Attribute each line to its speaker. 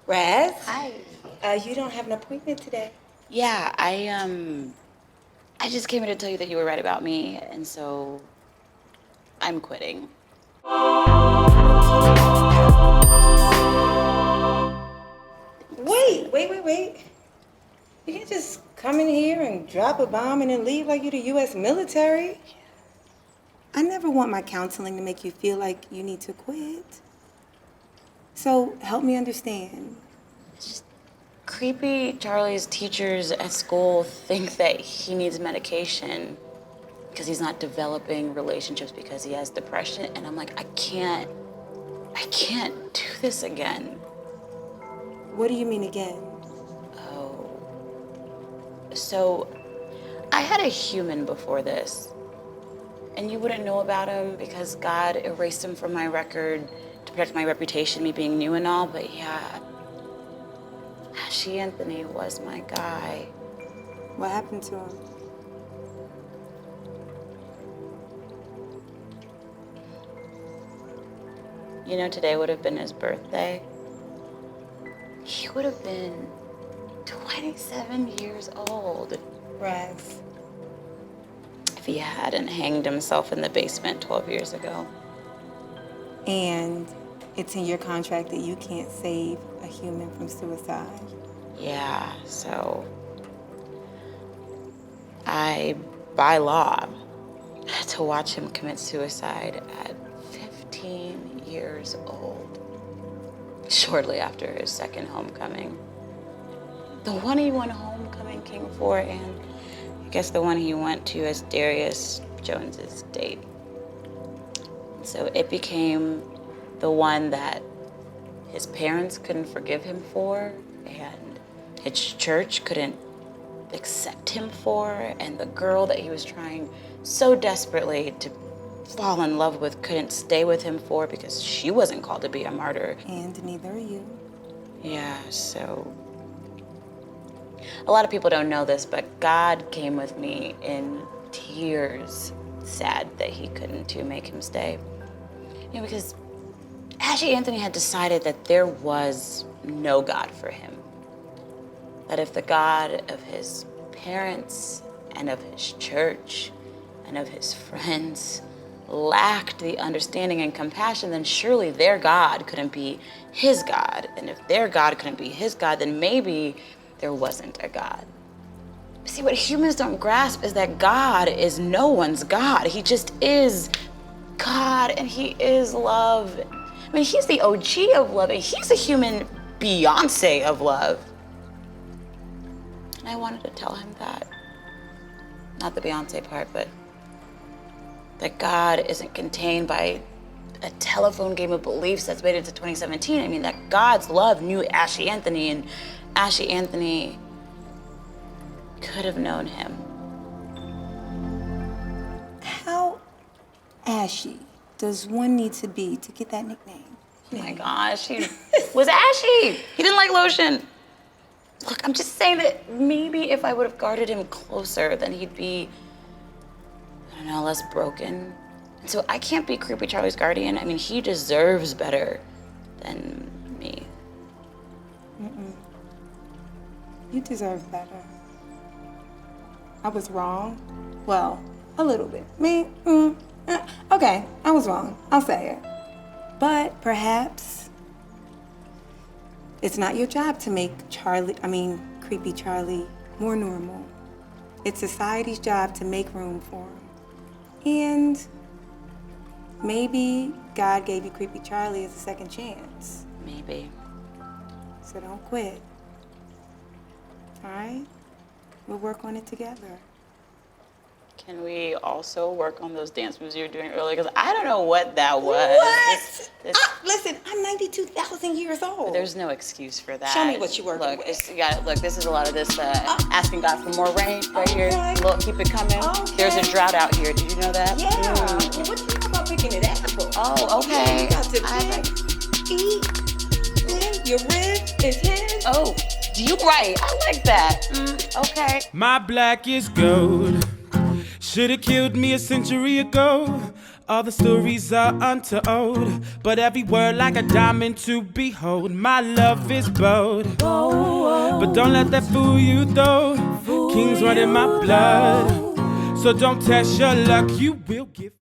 Speaker 1: Razz?
Speaker 2: Hi.
Speaker 1: You don't have an appointment today.
Speaker 2: Yeah, I just came in to tell you that you were right about me, and so I'm quitting.
Speaker 1: Wait. You can't just come in here and drop a bomb and then leave like you're the U.S. military. I never want my counseling to make you feel like you need to quit. So help me understand.
Speaker 2: Just creepy Charlie's teachers at school think that he needs medication because he's not developing relationships because he has depression, and I'm like, I can't do this again.
Speaker 1: What do you mean again?
Speaker 2: So, I had a human before this, and you wouldn't know about him because God erased him from my record to protect my reputation, me being new and all, but yeah, Anthony was my guy.
Speaker 1: What happened to him?
Speaker 2: You know, today would have been his birthday. He would have been 27 years old.
Speaker 1: Razz.
Speaker 2: If he hadn't hanged himself in the basement 12 years ago.
Speaker 1: And it's in your contract that you can't save a human from suicide.
Speaker 2: Yeah, so I, by law, had to watch him commit suicide at 15 years old, shortly after his second homecoming. The one he won homecoming king for, and I guess the one he went to as Darius Jones's date. So it became the one that his parents couldn't forgive him for, and his church couldn't accept him for, and the girl that he was trying so desperately to fall in love with couldn't stay with him for because she wasn't called to be a martyr.
Speaker 1: And neither are you.
Speaker 2: Yeah, so a lot of people don't know this, but God came with me in tears, sad that he couldn't to make him stay. You know, because Anthony had decided that there was no God for him. That if the God of his parents and of his church and of his friends lacked the understanding and compassion, then surely their God couldn't be his God. And if their God couldn't be his God, then maybe there wasn't a God. See, what humans don't grasp is that God is no one's God. He just is God, and he is love. I mean, he's the OG of love, and he's the human Beyonce of love. And I wanted to tell him that. Not the Beyonce part, but that God isn't contained by a telephone game of beliefs that's made it to 2017. I mean, that God's love knew Ashley Anthony, and Ashley Anthony could have known him.
Speaker 1: How ashy does one need to be to get that nickname?
Speaker 2: Oh my gosh, he was ashy. He didn't like lotion. Look, I'm just saying that maybe if I would have guarded him closer, then he'd be, I don't know, less broken. And so I can't be Creepy Charlie's guardian. I mean, he deserves better than me.
Speaker 1: You deserve better. I was wrong. Well, a little bit. Okay, I was wrong. I'll say it. But perhaps it's not your job to make Creepy Charlie more normal. It's society's job to make room for him. And maybe God gave you Creepy Charlie as a second chance.
Speaker 2: Maybe.
Speaker 1: So don't quit. All right? We'll work on it together.
Speaker 2: Can we also work on those dance moves you were doing earlier? Because I don't know what that was.
Speaker 1: What? Listen, I'm 92,000 years old.
Speaker 2: There's no excuse for that.
Speaker 1: Show me what you working
Speaker 2: Look,
Speaker 1: with.
Speaker 2: Look, this is a lot of this asking God for more rain right here.
Speaker 1: Okay.
Speaker 2: Look, keep it coming.
Speaker 1: Okay.
Speaker 2: There's a drought out here. Did you know that?
Speaker 1: Yeah. Well, what do you know about picking an apple?
Speaker 2: Oh, okay.
Speaker 1: You got to pick, eat, then your rib is his.
Speaker 2: Oh, you right. I like that. Okay.
Speaker 3: My black is gold. Should've killed me a century ago. All the stories are untold, but every word like a diamond to behold. My love is bold, but don't let that fool you though. Kings run in my blood, so don't test your luck, you will get